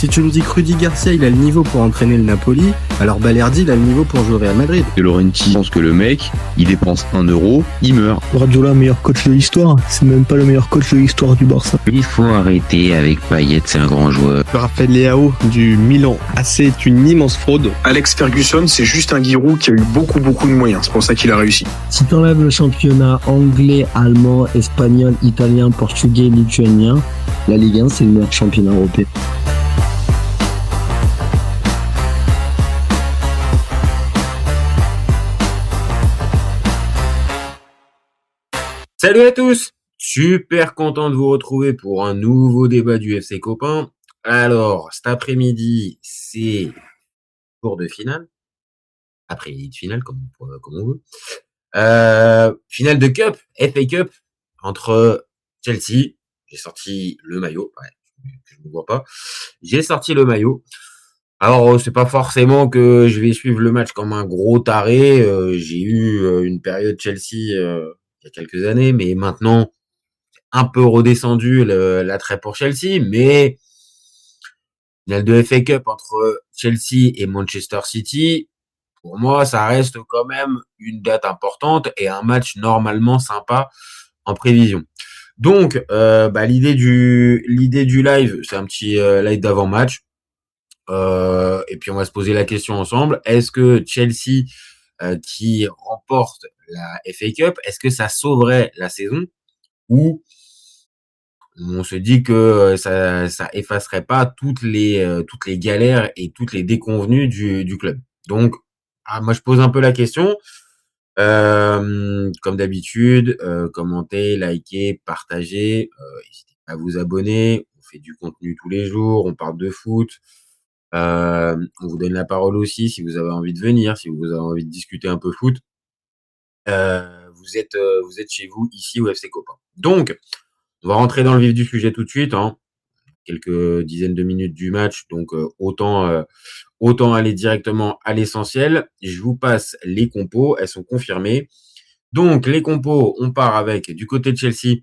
Si tu nous dis que Rudy Garcia il a le niveau pour entraîner le Napoli, alors Balerdi il a le niveau pour jouer au Real Madrid. De Laurenti pense que le mec, il dépense 1 euro, il meurt. Guardiola, meilleur coach de l'histoire, c'est même pas le meilleur coach de l'histoire du Barça. Il faut arrêter avec Payet, c'est un grand joueur. Raphaël Leao du Milan, c'est une immense fraude. Alex Ferguson, c'est juste un Giroud qui a eu beaucoup de moyens, c'est pour ça qu'il a réussi. Si t'enlèves le championnat anglais, allemand, espagnol, italien, portugais, lituanien, la Ligue 1 c'est le meilleur championnat européen. Salut à tous, super content de vous retrouver pour un nouveau débat du FC Copain. Alors, cet après-midi, c'est tour de finale, après-midi de finale, comme on veut. Finale de Cup, FA Cup, entre Chelsea, j'ai sorti le maillot, je ne vois pas, j'ai sorti le maillot. Alors, c'est pas forcément que je vais suivre le match comme un gros taré, j'ai eu une période Chelsea il y a quelques années, mais maintenant, un peu redescendu l'attrait pour Chelsea, mais finale de FA Cup entre Chelsea et Manchester City, pour moi, ça reste quand même une date importante et un match normalement sympa en prévision. Donc, l'idée du live, c'est un petit live d'avant-match. Et puis, on va se poser la question ensemble. Est-ce que Chelsea qui remporte la FA Cup, est-ce que ça sauverait la saison ou on se dit que ça effacerait pas toutes les galères et toutes les déconvenues du club. Donc, moi je pose un peu la question. Comme d'habitude, commentez, likez, partagez, n'hésitez pas à vous abonner. On fait du contenu tous les jours, on parle de foot. On vous donne la parole aussi si vous avez envie de venir, si vous avez envie de discuter un peu foot. Vous êtes chez vous ici au FC Copain. Donc, on va rentrer dans le vif du sujet tout de suite, hein. Quelques dizaines de minutes du match, donc autant aller directement à l'essentiel. Je vous passe les compos, elles sont confirmées. Donc les compos, on part avec du côté de Chelsea,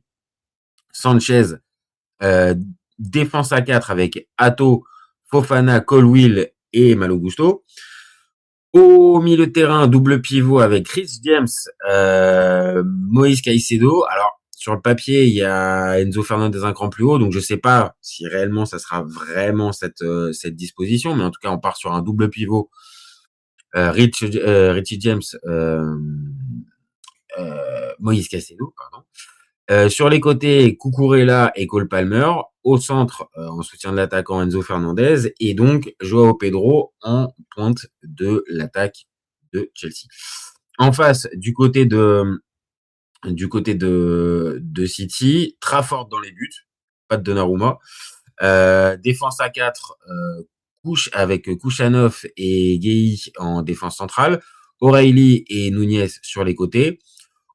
Sanchez, défense à 4 avec Hato, Fofana, Colwill et Malo Gusto. Au milieu de terrain, double pivot avec Chris James, Moïse Caicedo. Alors, sur le papier, il y a Enzo Fernandez un cran plus haut, donc je sais pas si réellement ça sera vraiment cette disposition, mais en tout cas, on part sur un double pivot. Richie James, Moïse Caicedo, pardon. Sur les côtés, Cucurella et Cole Palmer. Au centre, en soutien de l'attaquant Enzo Fernandez. Et donc, Joao Pedro en pointe de l'attaque de Chelsea. En face, du côté de City, Trafford dans les buts. Pas de Donnarumma. Défense à 4, avec Kouchanov et Gueye en défense centrale. O'Reilly et Nunez sur les côtés.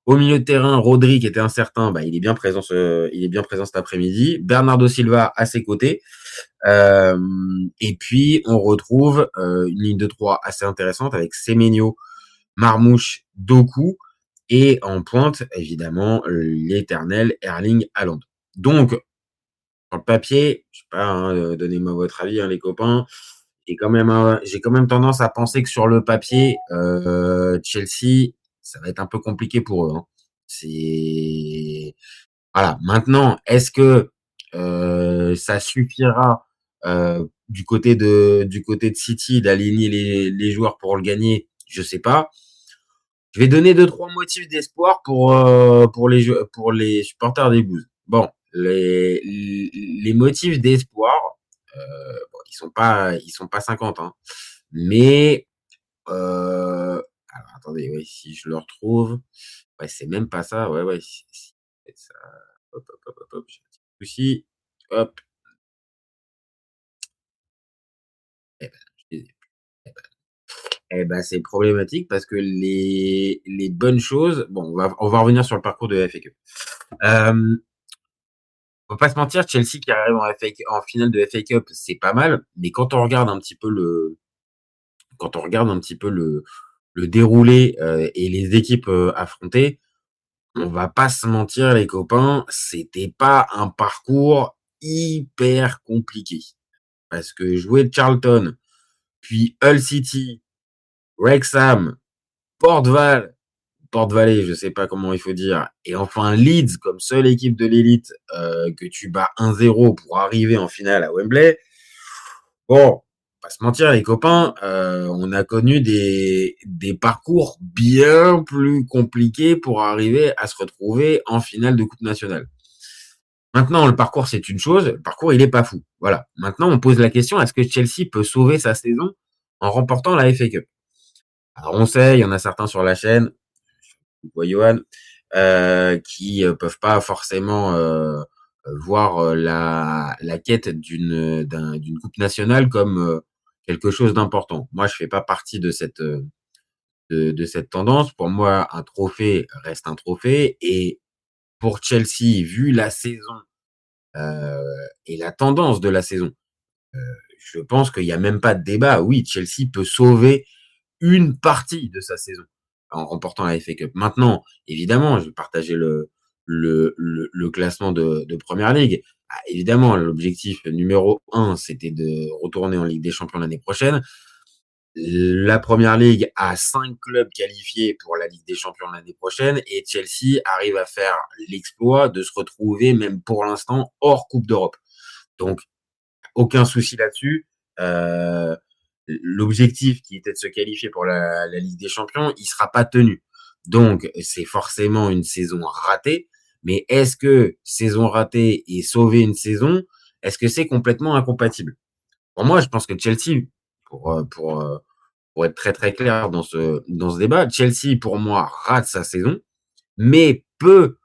Au milieu de terrain, Rodri qui était incertain, il est bien présent cet après-midi. Bernardo Silva à ses côtés. Et puis on retrouve une ligne de 3 assez intéressante avec Semenyo, Marmouche, Doku et en pointe évidemment l'éternel Erling Haaland. Donc sur le papier, je sais pas, donnez-moi votre avis, les copains. J'ai quand même tendance à penser que sur le papier, Chelsea, ça va être un peu compliqué pour eux, hein. C'est voilà. Maintenant, est-ce que ça suffira du côté de City d'aligner les joueurs pour le gagner? Je sais pas. Je vais donner 2-3 motifs d'espoir pour les supporters des Blues. Bon, les motifs d'espoir, ils sont pas 50, hein. Mais alors attendez, ouais, si je le retrouve, ouais, c'est même pas ça, ouais, c'est ça. Hop, j'ai un petit souci, hop. Eh ben, je les ai plus. C'est problématique parce que les bonnes choses, bon, on va revenir sur le parcours de la FA Cup. On va pas se mentir, Chelsea qui arrive en finale de FA Cup, c'est pas mal, mais quand on regarde un petit peu le déroulé et les équipes affrontées, on va pas se mentir les copains, c'était pas un parcours hyper compliqué. parce que jouer Charlton, puis Hull City, Wrexham, Port Valley, je sais pas comment il faut dire, et enfin Leeds comme seule équipe de l'élite que tu bats 1-0 pour arriver en finale à Wembley. Bon, pas se mentir les copains, on a connu des parcours bien plus compliqués pour arriver à se retrouver en finale de Coupe nationale. Maintenant, le parcours, c'est une chose, le parcours, il est pas fou. Voilà. Maintenant, on pose la question, est-ce que Chelsea peut sauver sa saison en remportant la FA Cup? Alors, on sait, il y en a certains sur la chaîne, quoi, Johan, qui peuvent pas forcément voir la quête d'une coupe nationale comme quelque chose d'important. Moi, je fais pas partie de cette tendance. Pour moi, un trophée reste un trophée. Et pour Chelsea, vu la saison et la tendance de la saison, je pense qu'il n'y a même pas de débat. Oui, Chelsea peut sauver une partie de sa saison en remportant la FA Cup. Maintenant, évidemment, je vais partager le classement de Première Ligue. Ah, évidemment, l'objectif numéro 1, c'était de retourner en Ligue des Champions l'année prochaine. La Première Ligue a 5 clubs qualifiés pour la Ligue des Champions l'année prochaine et Chelsea arrive à faire l'exploit de se retrouver, même pour l'instant, hors Coupe d'Europe. Donc, aucun souci là-dessus. L'objectif qui était de se qualifier pour la Ligue des Champions, il sera pas tenu. Donc, c'est forcément une saison ratée. Mais est-ce que saison ratée et sauver une saison, est-ce que c'est complètement incompatible? Pour moi, je pense que Chelsea, pour être très très clair dans ce débat, Chelsea, pour moi, rate sa saison, mais peut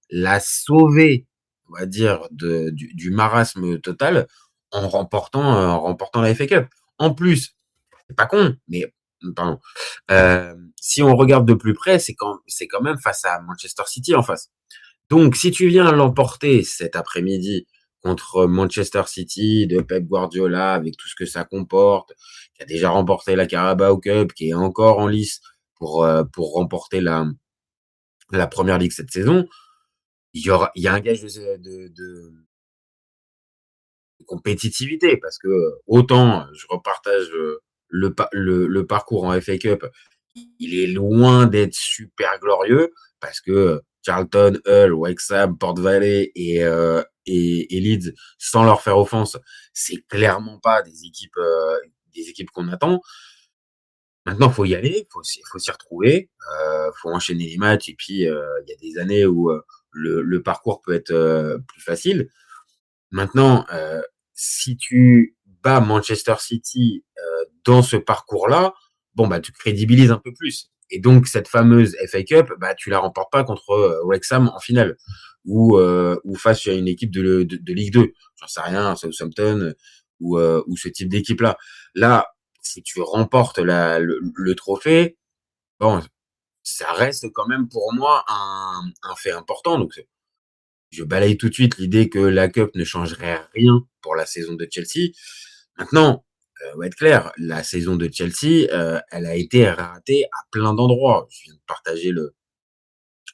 la sauver, on va dire, du marasme total en remportant la FA Cup. En plus, c'est pas con, mais pardon. Si on regarde de plus près, c'est quand même face à Manchester City en face. Donc, si tu viens l'emporter cet après-midi contre Manchester City de Pep Guardiola, avec tout ce que ça comporte, qui a déjà remporté la Carabao Cup, qui est encore en lice pour remporter la Première Ligue cette saison, il y a un gage de compétitivité parce que autant je repartage le parcours en FA Cup, il est loin d'être super glorieux parce que Charlton, Hull, Wrexham, Port Valley et Leeds, sans leur faire offense, c'est clairement pas des équipes qu'on attend. Maintenant, faut y aller, faut s'y retrouver, faut enchaîner les matchs et puis il y a des années où le parcours peut être plus facile. Maintenant, si tu bats Manchester City dans ce parcours-là, bon bah tu crédibilises un peu plus. Et donc cette fameuse FA Cup, bah tu la remportes pas contre Wrexham en finale ou face à une équipe de Ligue 2. J'en sais rien, Southampton ou ce type d'équipe-là. Là, si tu remportes le trophée, bon, ça reste quand même pour moi un fait important. Donc je balaye tout de suite l'idée que la Cup ne changerait rien pour la saison de Chelsea. Maintenant, on va être clair, la saison de Chelsea, elle a été ratée à plein d'endroits. Je viens de partager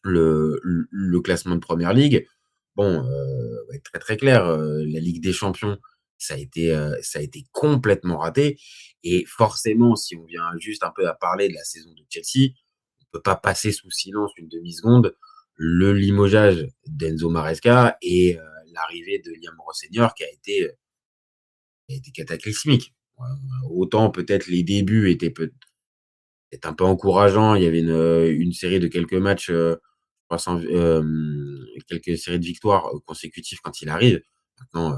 le classement de Première Ligue. Bon, on va être très très clair, la Ligue des Champions, ça a été complètement raté. Et forcément, si on vient juste un peu à parler de la saison de Chelsea, on peut pas passer sous silence une demi-seconde le limogeage d'Enzo Maresca et l'arrivée de Liam Rosseigneur qui a été cataclysmique. Autant peut-être les débuts étaient peut-être un peu encourageants. Il y avait une série de quelques matchs, quelques séries de victoires consécutives quand il arrive. Maintenant,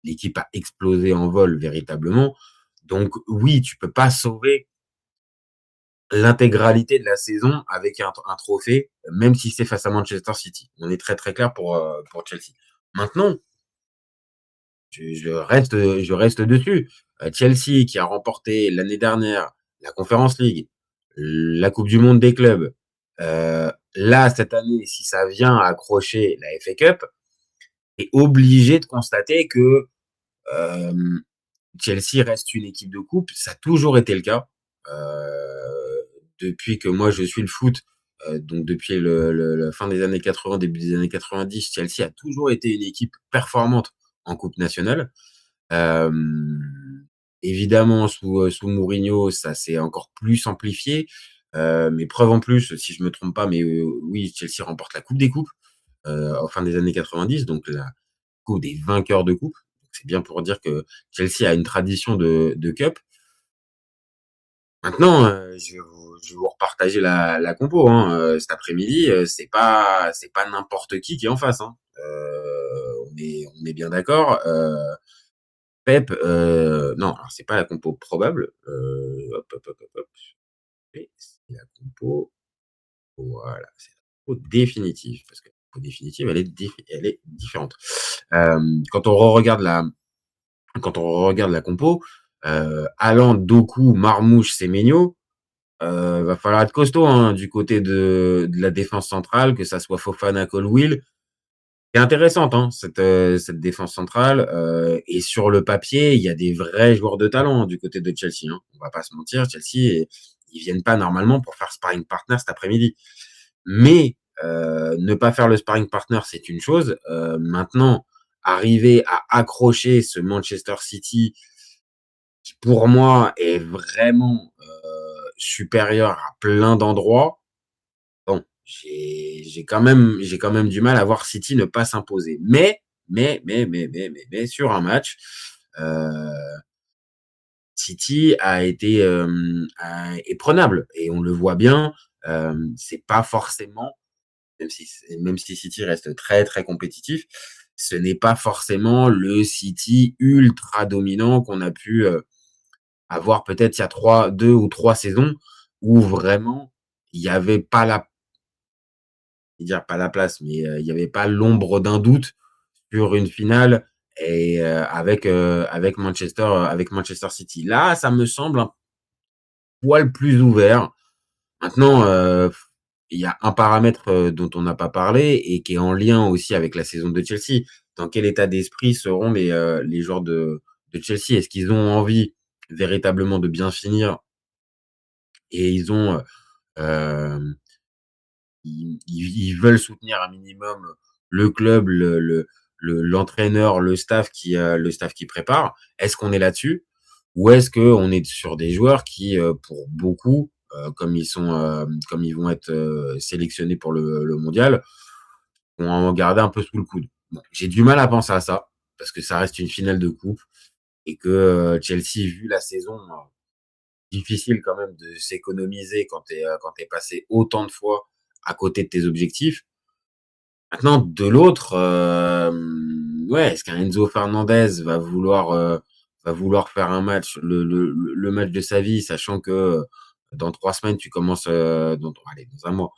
l'équipe a explosé en vol véritablement. Donc oui, tu peux pas sauver l'intégralité de la saison avec un trophée, même si c'est face à Manchester City. On est très très clair pour Chelsea. Maintenant, je reste dessus. Chelsea qui a remporté l'année dernière la Conference League, la Coupe du Monde des clubs. Là, cette année, si ça vient à accrocher la FA Cup, est obligé de constater que Chelsea reste une équipe de coupe. Ça a toujours été le cas. Depuis que moi je suis le foot, donc depuis la fin des années 80, début des années 90, Chelsea a toujours été une équipe performante en Coupe nationale. Évidemment, sous Mourinho, ça s'est encore plus amplifié. Mais preuve en plus, si je me trompe pas, mais oui, Chelsea remporte la Coupe des coupes en fin des années 90, donc la coupe des vainqueurs de coupe. C'est bien pour dire que Chelsea a une tradition de cup. Maintenant, je vais vous repartager la compo, hein. Cet après-midi, c'est pas n'importe qui est en face, hein. On est bien d'accord. Pep, non, alors c'est pas la compo probable. Hop, hop, hop, hop, hop. Et c'est la compo, voilà, c'est la compo définitive, parce que la compo définitive, elle est différente. Quand on regarde la compo, Haaland, Doku, Marmoush, Semenyo, va falloir être costaud, hein, du côté de la défense centrale, que ça soit Fofana, Colwill. C'est intéressante, hein, cette défense centrale. Et sur le papier, il y a des vrais joueurs de talent du côté de Chelsea, hein. On va pas se mentir, Chelsea, ils viennent pas normalement pour faire sparring partner cet après-midi. Mais ne pas faire le sparring partner, c'est une chose. Maintenant, arriver à accrocher ce Manchester City qui, pour moi, est vraiment supérieur à plein d'endroits. Bon, j'ai quand même du mal à voir City ne pas s'imposer. Mais sur un match, euh, City est prenable et on le voit bien. C'est pas forcément, même si City reste très très compétitif, ce n'est pas forcément le City ultra dominant qu'on a pu avoir peut-être il y a 2 ou 3 saisons où vraiment il n'y avait pas la place, mais il n'y avait pas l'ombre d'un doute sur une finale et avec Manchester City. Là, ça me semble un poil plus ouvert. Maintenant, il y a un paramètre dont on n'a pas parlé et qui est en lien aussi avec la saison de Chelsea. Dans quel état d'esprit seront les joueurs de Chelsea? Est-ce qu'ils ont envie véritablement de bien finir et ils veulent soutenir un minimum le club, l'entraîneur, le staff qui prépare? Est-ce qu'on est là-dessus? Ou est-ce qu'on est sur des joueurs qui, pour beaucoup, comme ils vont être sélectionnés pour le mondial, vont en garder un peu sous le coude? Bon, j'ai du mal à penser à ça, parce que ça reste une finale de coupe et que Chelsea, vu la saison difficile quand même de s'économiser quand t'es passé autant de fois à côté de tes objectifs. Maintenant, de l'autre, ouais, est-ce qu'un Enzo Fernandez va vouloir faire un match, le match de sa vie, sachant que dans 3 semaines, dans un mois,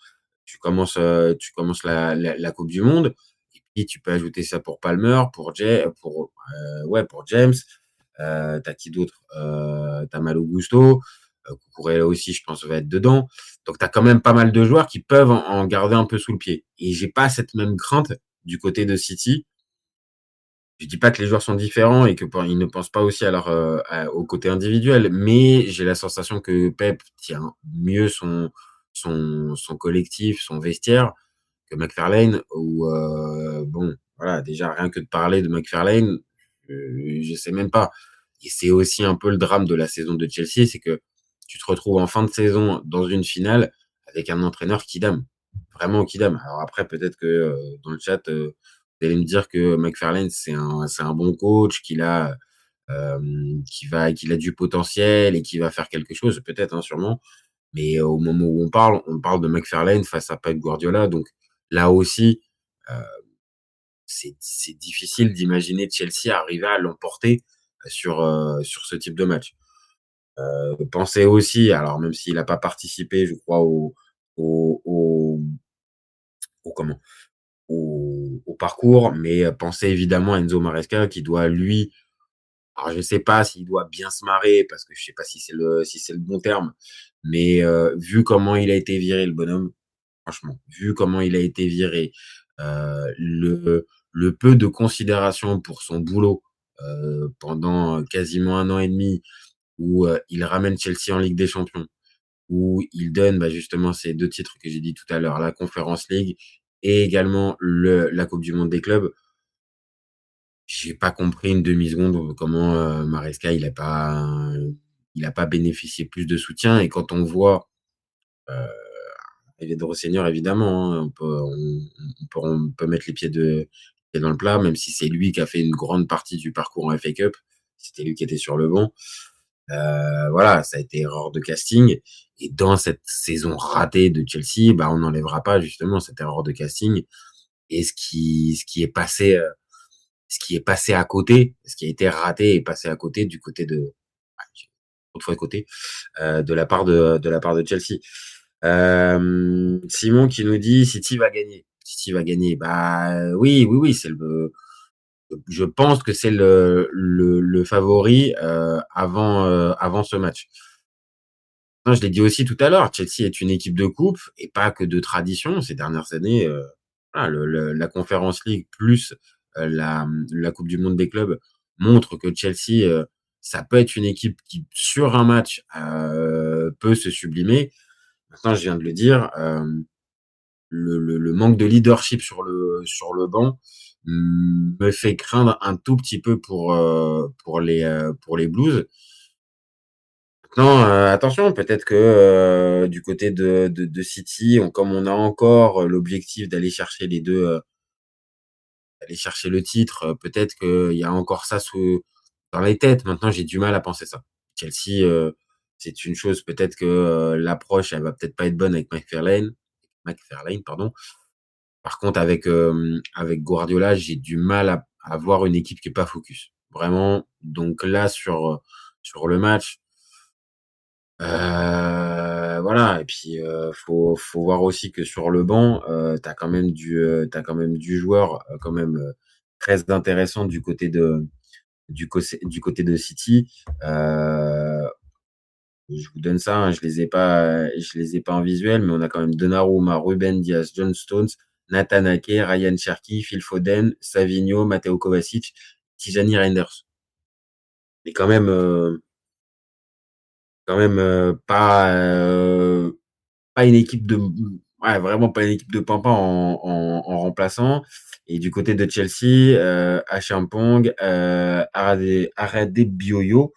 tu commences la Coupe du Monde, et puis tu peux ajouter ça pour Palmer, pour James. T'as qui d'autre? T'as Malo Gusto, Cucurella aussi, je pense, va être dedans. Donc t'as quand même pas mal de joueurs qui peuvent en garder un peu sous le pied. Et j'ai pas cette même crainte du côté de City. Je dis pas que les joueurs sont différents et qu'ils ne pensent pas aussi au côté individuel, mais j'ai la sensation que Pep tient mieux son collectif, son vestiaire que McFarlane. Ou bon, voilà, déjà rien que de parler de McFarlane, je sais même pas. Et c'est aussi un peu le drame de la saison de Chelsea, c'est que tu te retrouves en fin de saison dans une finale avec un entraîneur kidam, vraiment kidam. Alors après, peut-être que dans le chat, vous allez me dire que McFarlane c'est un bon coach, qu'il a du potentiel et qu'il va faire quelque chose, peut-être, hein, sûrement. Mais au moment où on parle de McFarlane face à Pep Guardiola, donc là aussi, euh, c'est difficile d'imaginer Chelsea arriver à l'emporter sur ce type de match. Pensez aussi, alors même s'il n'a pas participé, je crois, au, au, comment, au parcours, mais pensez évidemment à Enzo Maresca qui doit, lui, alors je ne sais pas s'il doit bien se marrer, parce que je ne sais pas si c'est le bon terme, mais vu comment il a été viré, le bonhomme, franchement, vu comment il a été viré, le peu de considération pour son boulot pendant quasiment 1 an et demi, où il ramène Chelsea en Ligue des Champions, où il donne justement ces 2 titres que j'ai dit tout à l'heure, la Conference League et également la Coupe du Monde des clubs. j'ai pas compris une demi-seconde comment Maresca il a pas bénéficié plus de soutien. Et quand on voit l'arrivée de Rosseigneur, évidemment, hein, on peut mettre les pieds dans le plat, même si c'est lui qui a fait une grande partie du parcours en FA Cup. C'était lui qui était sur le banc. Voilà, ça a été erreur de casting. Et dans cette saison ratée de Chelsea, bah, on n'enlèvera pas justement cette erreur de casting et ce qui est passé, à côté, ce qui a été raté et passé à côté du côté de, ah, j'ai trop de fois côté, de la part de Chelsea. Simon qui nous dit City va gagner. City va gagner. Bah oui, oui, oui, je pense que c'est le favori avant ce match. Non, je l'ai dit aussi tout à l'heure, Chelsea est une équipe de coupe et pas que de tradition. Ces dernières années, voilà, la Conference League plus la Coupe du Monde des clubs montre que Chelsea, ça peut être une équipe qui, sur un match, peut se sublimer. Maintenant, je viens de le dire, le manque de leadership sur le banc me fait craindre un tout petit peu pour les Blues. Non, attention, peut-être que du côté de City, comme on a encore l'objectif d'aller chercher les deux, d'aller chercher le titre, peut-être qu'il y a encore ça dans les têtes. Maintenant, j'ai du mal à penser ça. Chelsea, c'est une chose, peut-être que l'approche, elle va peut-être pas être bonne avec McFarlane, pardon. Par contre, avec Guardiola, j'ai du mal à voir une équipe qui est pas focus. Vraiment. Donc là, sur le match, voilà. Et puis faut voir aussi que sur le banc, t'as quand même du joueur quand même très intéressant du côté de City. Je vous donne ça, hein, je les ai pas en visuel, mais on a quand même Donnarumma, Ruben Dias, John Stones, Nathan Ake, Ryan Cherki, Phil Foden, Savinho, Matteo Kovacic, Tijani Reinders. Mais quand même pas une équipe de, ouais, vraiment pas une équipe de pimpin en remplaçant. Et du côté de Chelsea, Achampong, Arade Bioyo,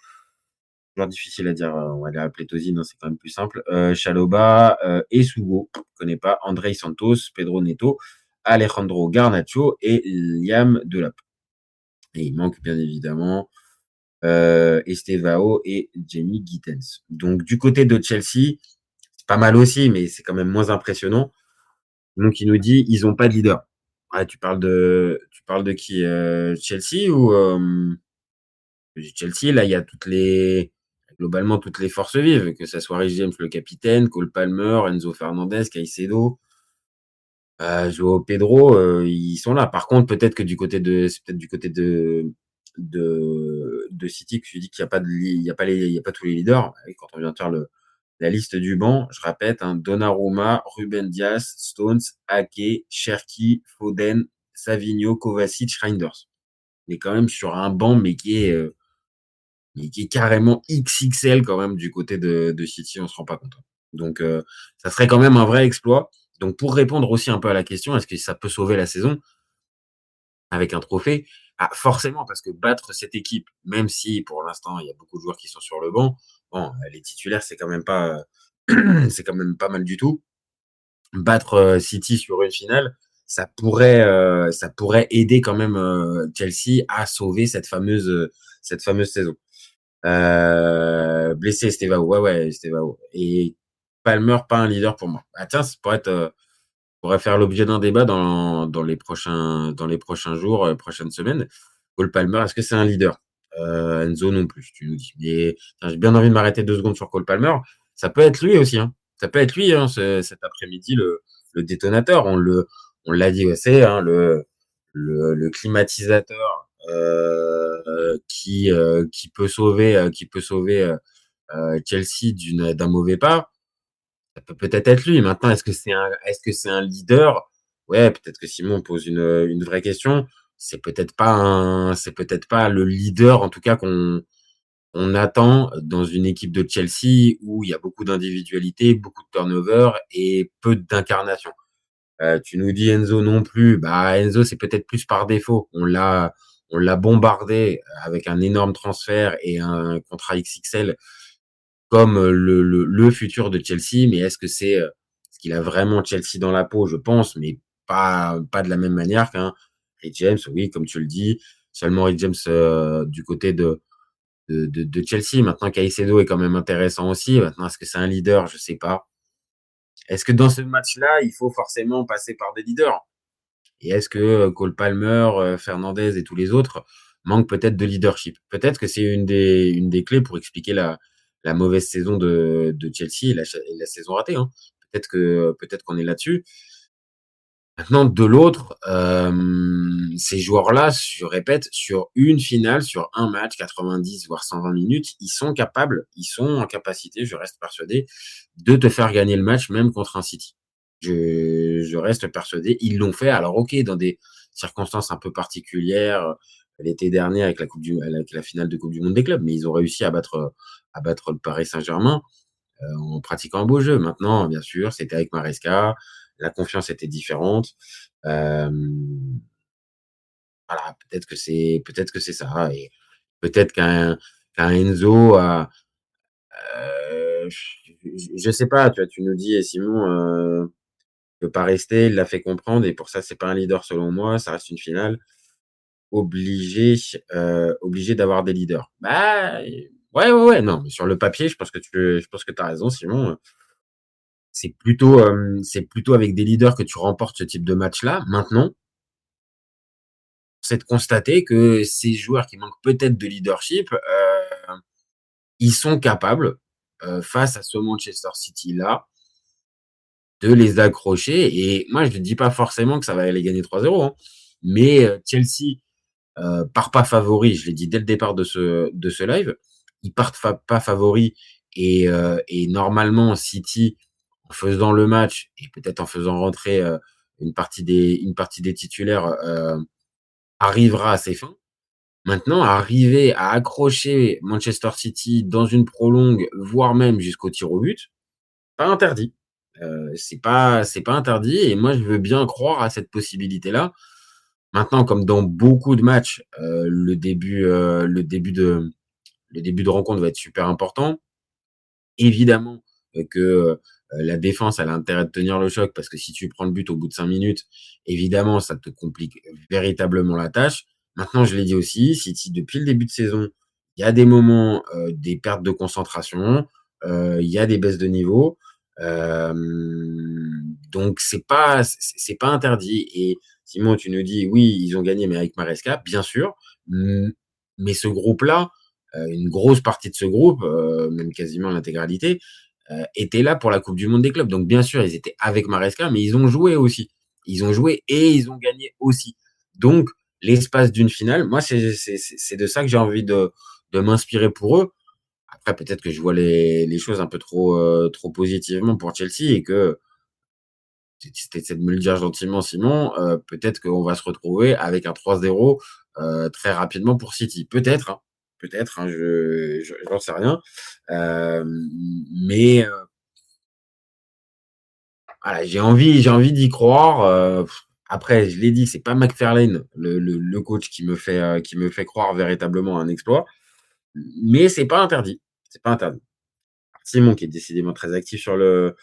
genre difficile à dire, on va aller appeler Tozine, hein, c'est quand même plus simple. Chaloba, Esugo, je connais pas, Andrei Santos, Pedro Neto, Alejandro Garnacho et Liam Delap. Et il manque bien évidemment Estevao et Jamie Gittens. Donc du côté de Chelsea, c'est pas mal aussi, mais c'est quand même moins impressionnant. Donc il nous dit ils ont pas de leader. Ouais, tu parles de qui, Chelsea ou Chelsea, là il y a globalement toutes les forces vives, que ça soit Reece James le capitaine, Cole Palmer, Enzo Fernandez, Caicedo, Joao Pedro, ils sont là. Par contre, c'est peut-être du côté de City que je dis qu'il y a pas il y a pas tous les leaders. Et quand on vient de faire la liste du banc, je répète, hein, Donnarumma, Ruben Dias, Stones, Ake, Cherki, Foden, Savinho, Kovacic, Reinders. On est quand même sur un banc, mais qui est carrément XXL quand même du côté de City, on se rend pas compte. Donc ça serait quand même un vrai exploit. Donc pour répondre aussi un peu à la question, est-ce que ça peut sauver la saison avec un trophée? Ah, forcément, parce que battre cette équipe, même si pour l'instant il y a beaucoup de joueurs qui sont sur le banc, bon, les titulaires c'est quand même pas c'est quand même pas mal du tout. Battre City sur une finale, ça pourrait aider quand même Chelsea à sauver cette fameuse saison. Blessé Estevao, ouais, Estevao. Et Palmer, pas un leader pour moi. Ah tiens, ça pourrait faire l'objet d'un débat dans les prochains jours, prochaines semaines. Cole Palmer, est-ce que c'est un leader? Enzo non plus, tu nous dis. Mais tiens, j'ai bien envie de m'arrêter 2 secondes sur Cole Palmer. Ça peut être lui aussi, hein. Ça peut être lui, hein, cet après-midi, le détonateur. On l'a dit aussi, hein, le climatisateur qui peut sauver Chelsea d'un mauvais pas. Ça peut peut-être être lui. Maintenant, est-ce que c'est un leader? Ouais, peut-être que Simon pose une vraie question. C'est peut-être pas le leader, en tout cas, qu'on attend dans une équipe de Chelsea où il y a beaucoup d'individualité, beaucoup de turnover et peu d'incarnation. Tu nous dis Enzo non plus. Bah, Enzo, c'est peut-être plus par défaut. on l'a bombardé avec un énorme transfert et un contrat XXL comme le futur de Chelsea. Mais est-ce qu'il a vraiment Chelsea dans la peau? Je pense, mais pas de la même manière qu'un Reece James. Oui, comme tu le dis, seulement Reece James du côté de Chelsea. Maintenant, Caicedo est quand même intéressant aussi. Maintenant, est-ce que c'est un leader? Je sais pas. Est-ce que dans ce match-là, il faut forcément passer par des leaders? Et est-ce que Cole Palmer, Fernandez et tous les autres manquent peut-être de leadership? Peut-être que c'est une des clés pour expliquer la mauvaise saison de Chelsea et la saison ratée, hein. Peut-être qu'on est là-dessus. Maintenant, de l'autre, ces joueurs-là, je répète, sur une finale, sur un match, 90 voire 120 minutes, ils sont en capacité, je reste persuadé, de te faire gagner le match, même contre un City. Je reste persuadé, ils l'ont fait. Alors, ok, dans des circonstances un peu particulières, l'été dernier avec la finale de Coupe du Monde des clubs, mais ils ont réussi à battre le Paris Saint-Germain en pratiquant un beau jeu. Maintenant, bien sûr, c'était avec Maresca, la confiance était différente. Voilà, peut-être que c'est ça, et peut-être qu'un Enzo a, je sais pas. Tu nous dis, et Simon peut pas rester, il l'a fait comprendre, et pour ça, c'est pas un leader selon moi. Ça reste une finale, obligé d'avoir des leaders. Bah ouais, non, mais sur le papier, je pense que t'as raison, Simon. C'est plutôt avec des leaders que tu remportes ce type de match-là. Maintenant, c'est de constater que ces joueurs qui manquent peut-être de leadership, ils sont capables, face à ce Manchester City-là, de les accrocher. Et moi, je ne dis pas forcément que ça va aller gagner 3-0, hein, mais Chelsea part pas favori. Je l'ai dit dès le départ de ce live. Ils partent pas favoris, et normalement, City, en faisant le match et peut-être en faisant rentrer une partie des titulaires, arrivera à ses fins. Maintenant, arriver à accrocher Manchester City dans une prolongue, voire même jusqu'au tir au but, pas interdit. C'est pas interdit, et moi, je veux bien croire à cette possibilité-là. Maintenant, comme dans beaucoup de matchs, le début de rencontre va être super important. Évidemment que la défense, elle a intérêt de tenir le choc, parce que si tu prends le but au bout de 5 minutes, évidemment, ça te complique véritablement la tâche. Maintenant, je l'ai dit aussi, City, depuis le début de saison, il y a des moments, des pertes de concentration, il y a des baisses de niveau. Donc c'est pas interdit. Et Simon, tu nous dis, oui, ils ont gagné, mais avec Maresca, bien sûr. Mais ce groupe-là, une grosse partie de ce groupe, même quasiment l'intégralité, était là pour la Coupe du Monde des clubs. Donc bien sûr, ils étaient avec Maresca, mais ils ont joué aussi. Ils ont joué et ils ont gagné aussi. Donc l'espace d'une finale, moi, c'est de ça que j'ai envie de m'inspirer pour eux. Après, peut-être que je vois les choses un peu trop positivement pour Chelsea, et que si tu essaies de me le dire gentiment, Simon, peut-être qu'on va se retrouver avec un 3-0 très rapidement pour City. Peut-être, hein. Peut-être, hein, j'en sais rien. Mais voilà, j'ai envie d'y croire. Après, je l'ai dit, c'est pas McFarlane, le coach, qui me fait croire véritablement à un exploit. Mais c'est pas interdit. C'est pas interdit. Simon, qui est décidément très actif sur le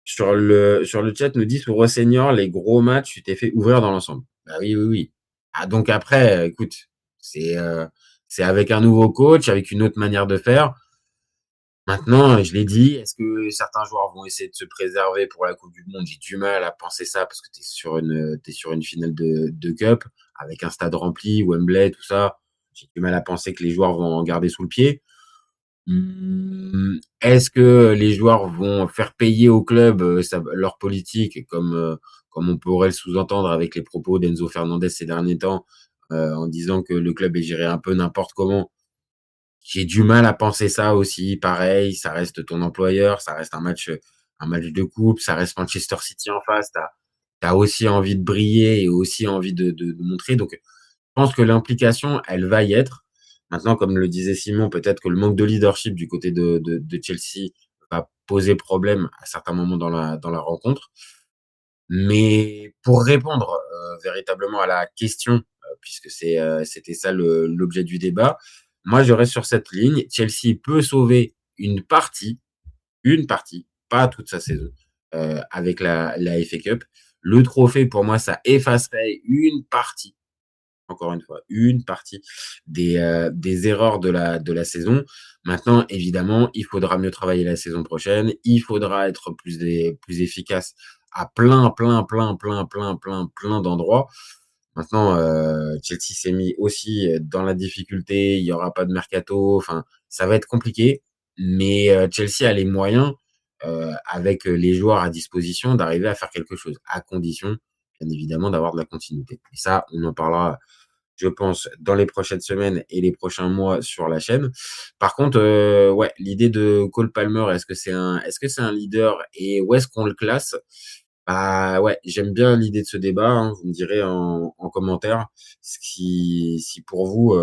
chat, nous dit: sous Rosseignor, les gros matchs, tu t'es fait ouvrir dans l'ensemble. Bah oui, oui, oui. Ah, donc après, écoute, c'est avec un nouveau coach, avec une autre manière de faire. Maintenant, je l'ai dit, est-ce que certains joueurs vont essayer de se préserver pour la Coupe du Monde? J'ai du mal à penser ça, parce que t'es sur une finale de Cup, avec un stade rempli, Wembley, tout ça. J'ai du mal à penser que les joueurs vont en garder sous le pied. Est-ce que les joueurs vont faire payer au club leur politique, comme on pourrait le sous-entendre avec les propos d'Enzo Fernandez ces derniers temps, en disant que le club est géré un peu n'importe comment? J'ai du mal à penser ça aussi. Pareil, ça reste ton employeur, ça reste un match de coupe, ça reste Manchester City en face. T'as aussi envie de briller et aussi envie de montrer. Donc, je pense que l'implication, elle va y être. Maintenant, comme le disait Simon, peut-être que le manque de leadership du côté de Chelsea va poser problème à certains moments dans la rencontre. Mais pour répondre véritablement à la question puisque c'était ça l'objet du débat. Moi, je reste sur cette ligne. Chelsea peut sauver une partie, pas toute sa saison, avec la FA Cup. Le trophée, pour moi, ça effacerait une partie, encore une fois, une partie des erreurs de la saison. Maintenant, évidemment, il faudra mieux travailler la saison prochaine. Il faudra être plus efficace à plein d'endroits. Maintenant, Chelsea s'est mis aussi dans la difficulté. Il y aura pas de mercato. Enfin, ça va être compliqué. Mais Chelsea a les moyens, avec les joueurs à disposition, d'arriver à faire quelque chose, à condition, bien évidemment, d'avoir de la continuité. Et ça, on en parlera, je pense, dans les prochaines semaines et les prochains mois sur la chaîne. Par contre, ouais, l'idée de Cole Palmer, est-ce que c'est un leader et où est-ce qu'on le classe? Bah ouais, j'aime bien l'idée de ce débat, hein. Vous me direz en commentaire si pour vous,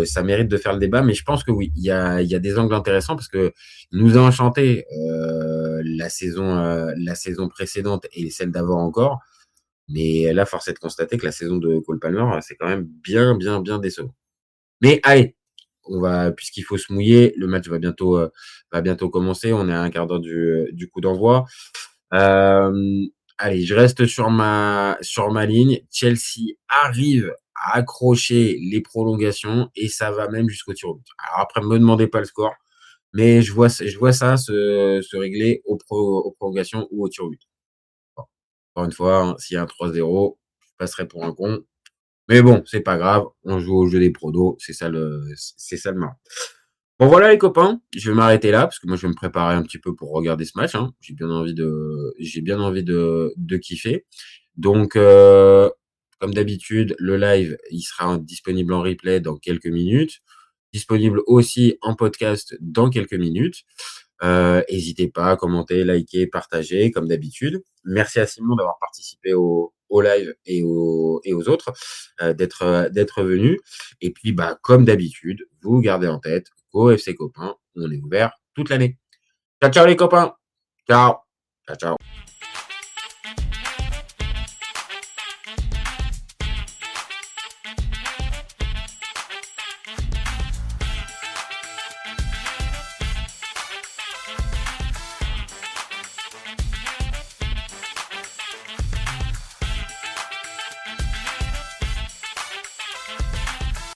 ça mérite de faire le débat. Mais je pense que oui, il y a des angles intéressants parce que il nous a enchanté la saison précédente et celle d'avant encore. Mais là, force est de constater que la saison de Cole Palmer, c'est quand même bien décevant. Mais allez, puisqu'il faut se mouiller, le match va bientôt commencer. On est à un quart d'heure du coup d'envoi. Allez, je reste sur ma ligne. Chelsea arrive à accrocher les prolongations et ça va même jusqu'au tir au but. Alors après, me demandez pas le score, mais je vois ça se régler aux prolongations ou au tir au but. Bon, encore une fois, hein, s'il y a un 3-0, je passerai pour un con. Mais bon, c'est pas grave, on joue au jeu des pronos, c'est ça le marrant. Bon voilà les copains, je vais m'arrêter là parce que moi je vais me préparer un petit peu pour regarder ce match, hein. J'ai bien envie de kiffer. Donc comme d'habitude, le live, il sera disponible en replay dans quelques minutes, disponible aussi en podcast dans quelques minutes. Hésitez pas à commenter, liker, partager comme d'habitude. Merci à Simon d'avoir participé au live et aux autres, d'être venus. Et puis bah comme d'habitude, vous gardez en tête qu'au FC Copain, on est ouvert toute l'année. Ciao ciao les copains. Ciao. Ciao ciao.